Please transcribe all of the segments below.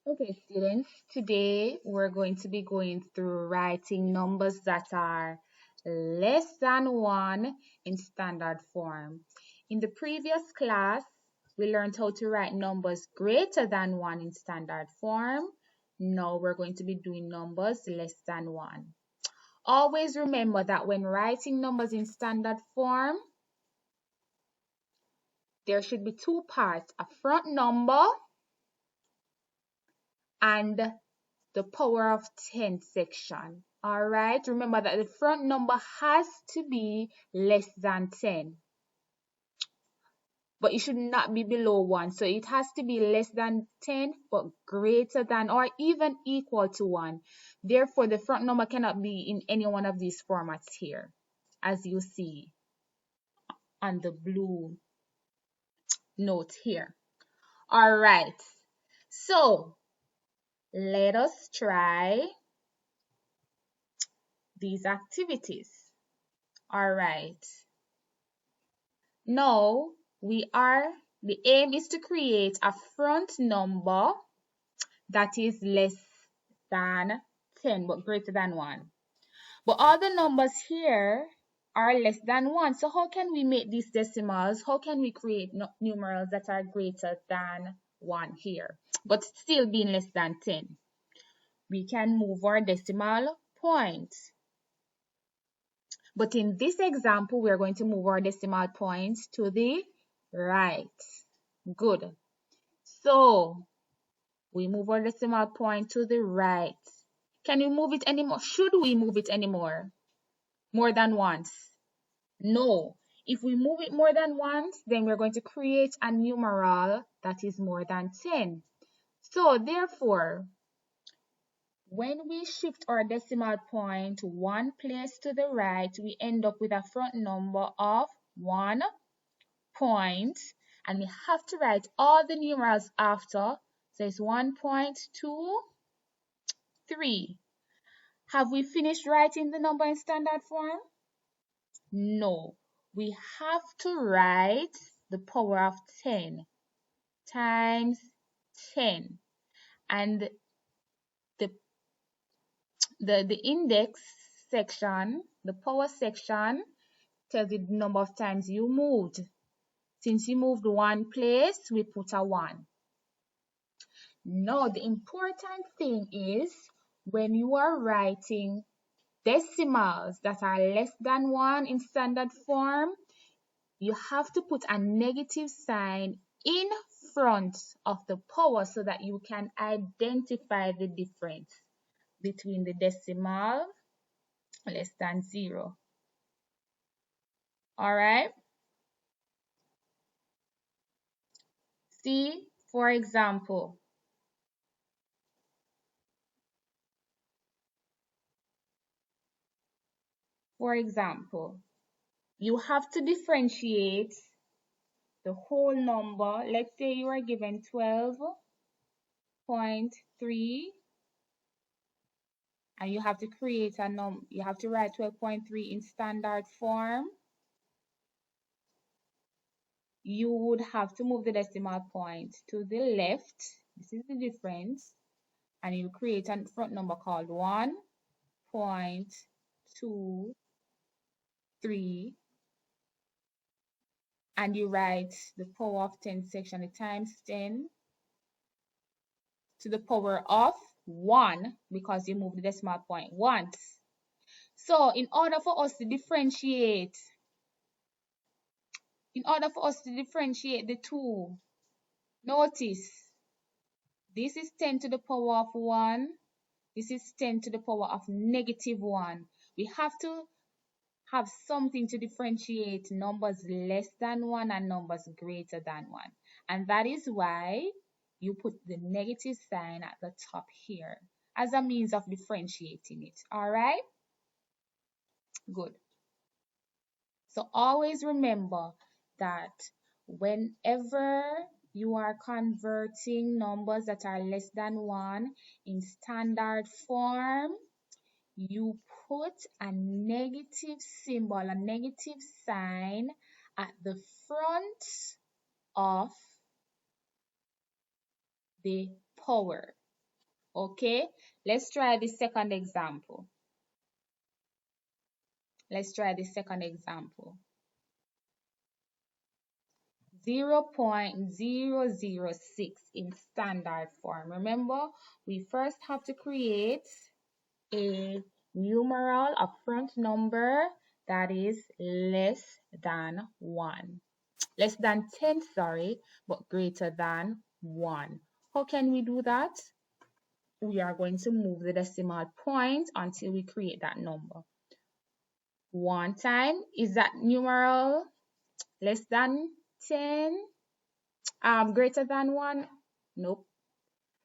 Okay, students, today we're going to be going through writing numbers that are less than 1 in standard form. In the previous class, we learned how to write numbers greater than 1 in standard form. Now we're going to be doing numbers less than 1. Always remember that when writing numbers in standard form, there should be two parts, a front number and the power of 10 section. All right, remember that the front number has to be less than 10, but it should not be below 1. So it has to be less than 10, but greater than or even equal to 1. Therefore, the front number cannot be in any one of these formats here, as you see on the blue note here. All right, so let us try these activities. All right. Now the aim is to create a front number that is less than 10 but greater than 1. But all the numbers here are less than 1. So how can we make these decimals? How can we create numerals that are greater than 1 here, but still being less than 10? We can move our decimal point. But in this example, we're going to move our decimal points to the right. Good. So we move our decimal point to the right. Can we move it anymore? Should we move it anymore? More than once? No. If we move it more than once, then we're going to create a numeral that is more than 10. So therefore, when we shift our decimal point one place to the right, we end up with a front number of 1 point, and we have to write all the numerals after. So it's 1.23. Have we finished writing the number in standard form? No. We have to write the power of 10 times 10. And the the index section, the power section, tells you the number of times you moved. Since you moved one place, we put a 1. Now, the important thing is when you are writing decimals that are less than 1 in standard form, you have to put a negative sign in front of the power so that you can identify the difference between the decimal less than 0. All right? See, for example, you have to differentiate the whole number. Let's say you are given 12.3 and you have to create you have to write 12.3 in standard form. You would have to move the decimal point to the left. This is the difference. And you create a front number called 1.23, and you write the power of 10 section, the times 10 to the power of 1 because you move the decimal point once. So in order for us to differentiate the two, notice this is 10 to the power of 1. This is 10 to the power of -1. We have to have something to differentiate numbers less than 1 and numbers greater than 1. And that is why you put the negative sign at the top here as a means of differentiating it. All right? Good. So always remember that whenever you are converting numbers that are less than 1 in standard form, you put a negative symbol, a negative sign at the front of the power. Okay, let's try the second example. Let's try the second example. 0.006 in standard form. Remember, we first have to create a numeral, a front number that is less than 1. Less than 10, sorry, but greater than 1. How can we do that? We are going to move the decimal point until we create that number. 1 time, is that numeral less than 10? Greater than 1? Nope.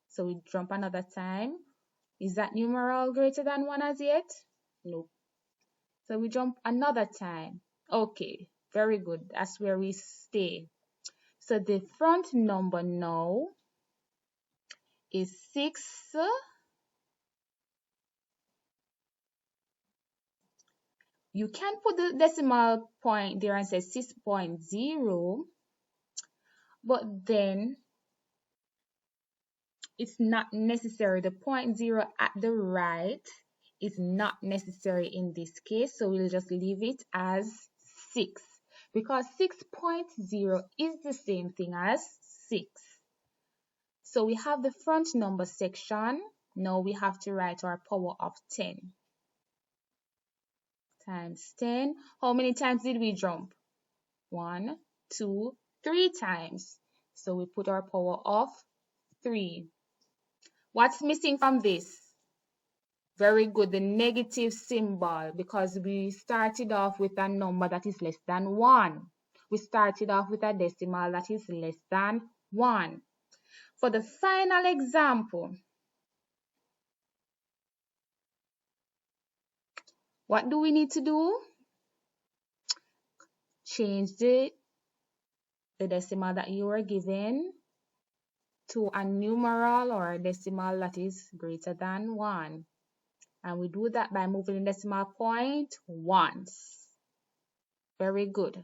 So we jump another time. Is that numeral greater than 1 as yet? Nope. So we jump another time. Okay, very good. That's where we stay. So the front number now is 6. You can put the decimal point there and say 6.0, but then it's not necessary. The 0.0 at the right is not necessary in this case, so we'll just leave it as 6 because 6.0 is the same thing as 6. So we have the front number section. Now we have to write our power of 10 times 10. How many times did we jump? 1, 2, 3 times. So we put our power of 3. What's missing from this? Very good, the negative symbol, because we started off with a number that is less than 1. We started off with a decimal that is less than 1. For the final example, what do we need to do? Change the decimal that you were given to a numeral or a decimal that is greater than 1. And we do that by moving the decimal point once. Very good.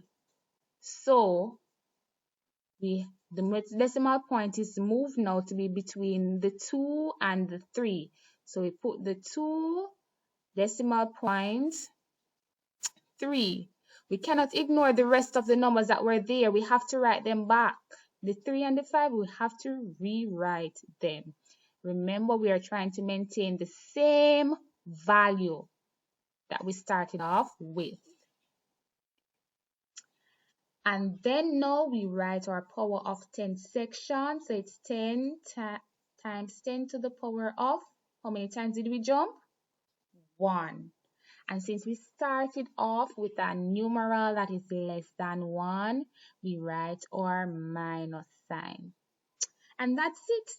So the decimal point is moved now to be between the 2 and the 3. So we put the 2 decimal point 3. We cannot ignore the rest of the numbers that were there. We have to write them back. The 3 and the 5, we have to rewrite them. Remember, we are trying to maintain the same value that we started off with. And then now we write our power of 10 section. So it's 10 times 10 to the power of, how many times did we jump? 1. And since we started off with a numeral that is less than 1, we write our minus sign. And that's it.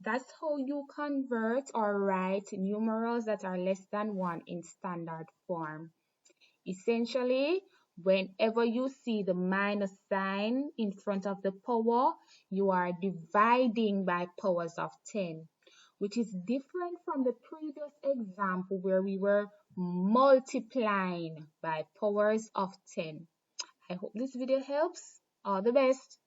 That's how you convert or write numerals that are less than 1 in standard form. Essentially, whenever you see the minus sign in front of the power, you are dividing by powers of 10, which is different from the previous example where we were multiplying by powers of 10. I hope this video helps. All the best.